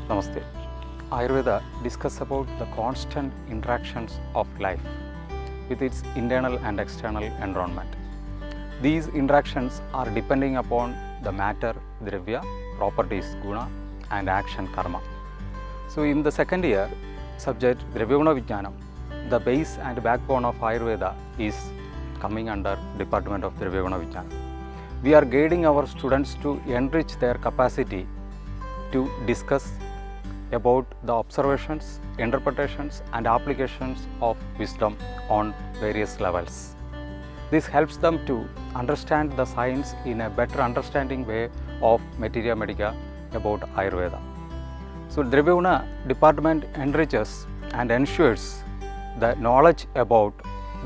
Namaste. Ayurveda discusses about the constant interactions of life with its internal and external environment. These interactions are depending upon the matter, dravya, properties, guna, and action, karma. So, in the second year, subject Dravyaguna Vijnanam, the base and backbone of Ayurveda is coming under Department of Dravyaguna Vijnanam. We are guiding our students to enrich their capacity to discuss about the observations, interpretations, and applications of wisdom on various levels. This helps them to understand the science in a better understanding way of materia medica about Ayurveda. So, Dravyaguna department enriches and ensures the knowledge about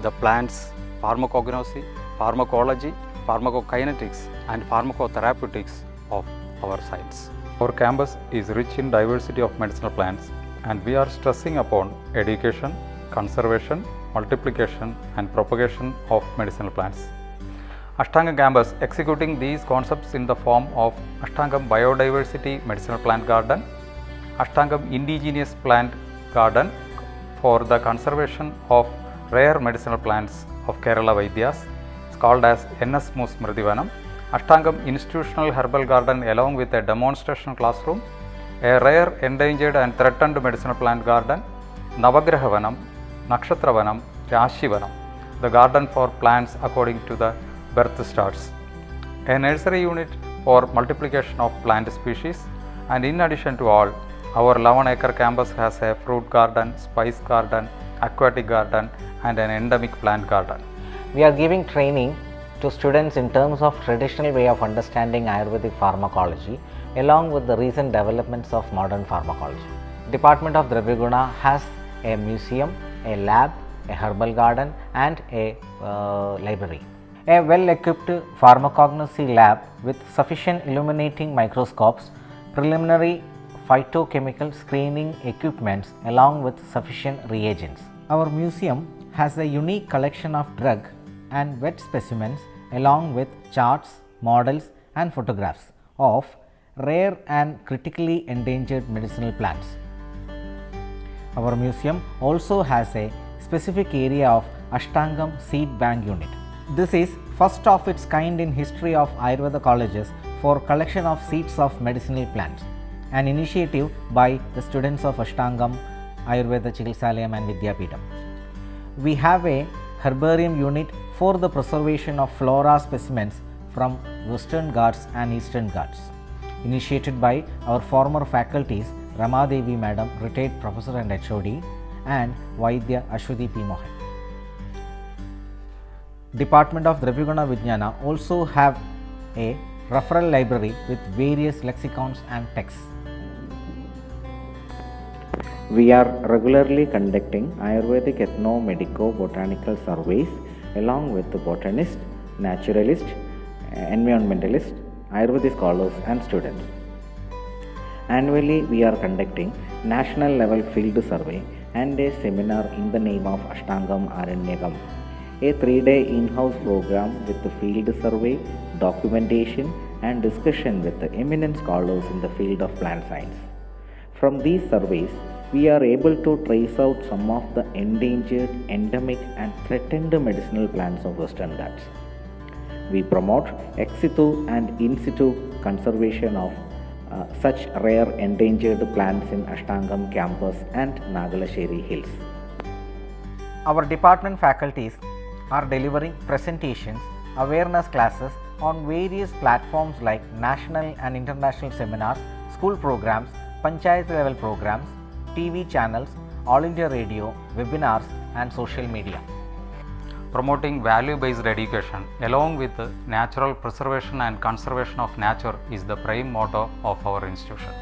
the plants, pharmacognosy, pharmacology, pharmacokinetics, and pharmacotherapeutics of our science. Our campus is rich in diversity of medicinal plants, and we are stressing upon education, conservation, multiplication, and propagation of medicinal plants. Ashtanga campus executing these concepts in the form of Ashtangam Biodiversity Medicinal Plant Garden, Ashtangam Indigenous Plant Garden for the conservation of rare medicinal plants of Kerala Vaidyas, called as NS Smritivanam, Ashtangam Institutional Herbal Garden along with a demonstration classroom, a rare, endangered and threatened medicinal plant garden, Navagrahavanam, Nakshatravanam, Rashivanam, the garden for plants according to the birth stars, a nursery unit for multiplication of plant species, and in addition to all, our 11-acre campus has a fruit garden, spice garden, aquatic garden, and an endemic plant garden. We are giving training to students in terms of traditional way of understanding Ayurvedic pharmacology along with the recent developments of modern pharmacology. Department of Dravyaguna has a museum, a lab, a herbal garden and a library. A well-equipped pharmacognosy lab with sufficient illuminating microscopes, preliminary phytochemical screening equipments along with sufficient reagents. Our museum has a unique collection of drug and wet specimens along with charts, models and photographs of rare and critically endangered medicinal plants. Our museum also has a specific area of Ashtangam Seed Bank Unit. This is first of its kind in history of Ayurveda colleges for collection of seeds of medicinal plants, an initiative by the students of Ashtangam, Ayurveda Chikitsalayam and Vidyapeetham. We have a herbarium unit for the preservation of flora specimens from Western Ghats and Eastern Ghats, initiated by our former faculties Ramadevi Madam, retired Professor and HOD, and Vaidya Ashwati P. Mohan. Department of Dravyaguna Vijnana also have a referral library with various lexicons and texts. We are regularly conducting Ayurvedic ethno-medico-botanical surveys along with the botanist, naturalist, environmentalist, Ayurvedic scholars and students. Annually, we are conducting national level field survey and a seminar in the name of Ashtangam Aranyagam, a 3-day in-house program with the field survey, documentation and discussion with the eminent scholars in the field of plant science. From these surveys, we are able to trace out some of the endangered, endemic and threatened medicinal plants of Western Ghats. We promote ex situ and in situ conservation of such rare endangered plants in Ashtangam campus and Nagalasheri Hills. Our department faculties are delivering presentations, awareness classes on various platforms like national and international seminars, school programs, panchayat level programs, TV channels, All India Radio, webinars and social media. Promoting value-based education along with natural preservation and conservation of nature is the prime motto of our institution.